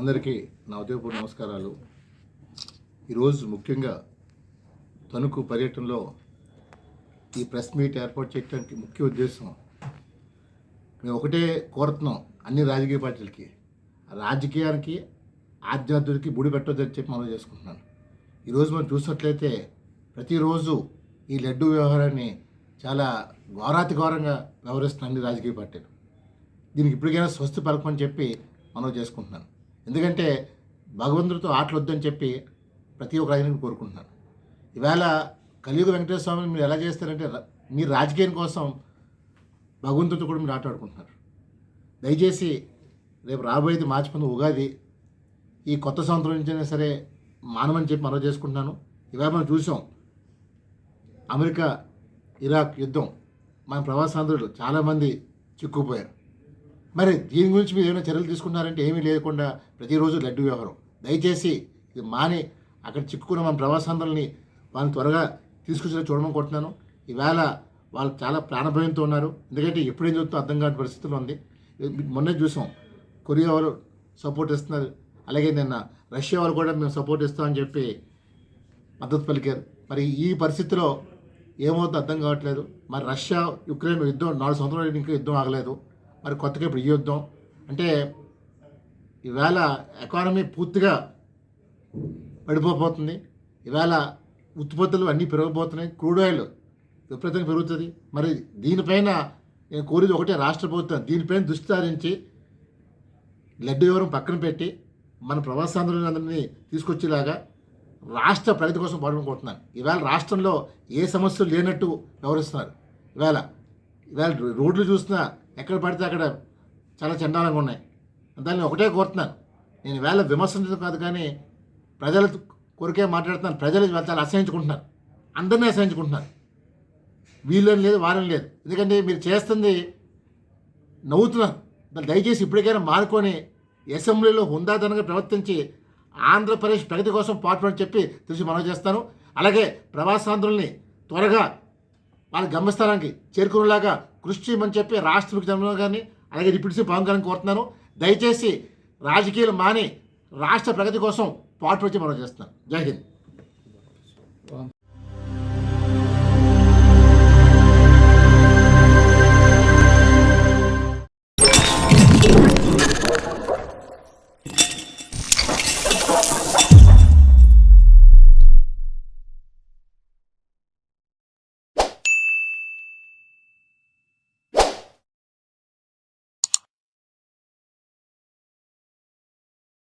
అందరికీ నా ఉదయపూర్వ నమస్కారాలు. ఈరోజు ముఖ్యంగా తణుకు పర్యటనలో ఈ ప్రెస్ మీట్ ఏర్పాటు చేయడానికి ముఖ్య ఉద్దేశం, మేము ఒకటే కోరుతున్నాం అన్ని రాజకీయ పార్టీలకి, రాజకీయానికి ఆధ్యాత్మికకి బుడి పెట్టొద్దని చెప్పి మనం చేసుకుంటున్నాను. ఈరోజు మనం చూసినట్లయితే ప్రతిరోజు ఈ లడ్డు వ్యవహారాన్ని చాలా ఘోరాతి ఘోరంగా వ్యవహరిస్తున్న అన్ని రాజకీయ పార్టీలు. దీనికి ఇప్పటికైనా స్వస్తి పలకమని చెప్పి మనం చేసుకుంటున్నాను. ఎందుకంటే భగవంతుడితో ఆటలు వద్దని చెప్పి ప్రతి ఒక్క రాజకీయాన్ని కోరుకుంటున్నాను. ఈవేళ కలియుగ వెంకటేశ్వర స్వామిని మీరు ఎలా చేస్తారంటే, మీ రాజకీయం కోసం భగవంతుడితో కూడా మీరు ఆటలాడుకుంటున్నారు. దయచేసి రేపు రాబోయేది మార్చి 10 ఉగాది, ఈ కొత్త సంవత్సరం నుంచైనా సరే మానమని చెప్పి మనం చేసుకుంటున్నాను. ఇవాళ మనం చూసాం అమెరికా ఇరాక్ యుద్ధం, మన ప్రవాసాంధ్రులు చాలామంది చిక్కుపోయారు. మరి దీని గురించి మీరు ఏమైనా చర్యలు తీసుకున్నారంటే ఏమీ లేకుండా ప్రతిరోజు లడ్డు వ్యవహారం. దయచేసి ఇది మాని అక్కడ చిక్కుకున్న మన ప్రవాసాంధ్రుల్ని వాళ్ళని త్వరగా తీసుకొచ్చేలా చూడమని కోరుతున్నాను. ఈవేళ వాళ్ళు చాలా ప్రాణభయంతో ఉన్నారు. ఎందుకంటే ఎప్పుడేం జరుగుతుందో అర్థం కాని పరిస్థితుల్లో ఉంది. మొన్నే చూసాం కొరియా వాళ్ళు సపోర్ట్ ఇస్తున్నారు, అలాగే నిన్న రష్యా వాళ్ళు కూడా మేము సపోర్ట్ ఇస్తామని చెప్పి మద్దతు పలికారు. మరి ఈ పరిస్థితిలో ఏమవుతుందో అర్థం కావట్లేదు. మరి రష్యా యుక్రెయిన్ యుద్ధం 4 సంవత్సరాలు ఇంకా యుద్ధం ఆగలేదు. మరి కొత్తగా ఇప్పుడు ఈ యుద్ధం అంటే ఈవేళ ఎకానమీ పూర్తిగా పడిపోతుంది. ఈవేళ ఉత్పత్తులు అన్నీ పెరగబోతున్నాయి. క్రూడ్ ఆయిల్ విపరీతంగా పెరుగుతుంది. మరి దీనిపైన నేను కోరేది ఒకటే, రాష్ట్ర ప్రభుత్వం దీనిపైన దృష్టి సారించి లడ్డు వివరం పక్కన పెట్టి మన ప్రవాసాంధ్రులందరినీ తీసుకొచ్చేలాగా రాష్ట్ర ప్రగతి కోసం పాల్గొనుకుంటున్నాను. ఈవేళ రాష్ట్రంలో ఏ సమస్యలు లేనట్టు వ్యవహరిస్తున్నారు. ఈవేళ రోడ్లు చూసినా ఎక్కడ పడితే అక్కడ చాలా చండాలంగా ఉన్నాయి. దాన్ని ఒకటే కోరుతున్నాను, నేను ఈవేళ విమర్శించడం కాదు కానీ ప్రజల కొరికే మాట్లాడుతున్నాను. ప్రజలు చాలా అసహించుకుంటున్నారు, అందరినీ అసహించుకుంటున్నారు. వీళ్ళని లేదు వారని లేదు. ఎందుకంటే మీరు చేస్తుంది నవ్వుతున్నారు. దయచేసి ఇప్పటికైనా మారుకొని అసెంబ్లీలో హుందాతనంగా ప్రవర్తించి ఆంధ్రప్రదేశ్ ప్రగతి కోసం పాటుపడి చెప్పి తెలిసి మనం చేస్తాను. అలాగే ప్రవాసాంధ్రుల్ని త్వరగా వాళ్ళ గమ్యస్థానానికి చేరుకునేలాగా కృషి చేయమని చెప్పి రాష్ట్ర ముఖ్యమంత్రి గారిని అలాగే డిప్యూటీ సీఎం పవన్ కళ్యాణ్ కోరుతున్నాను. దయచేసి రాజకీయాలు మాని రాష్ట్ర ప్రగతి కోసం పాటుపడి మనం చేస్తున్నాను. జై హింద్.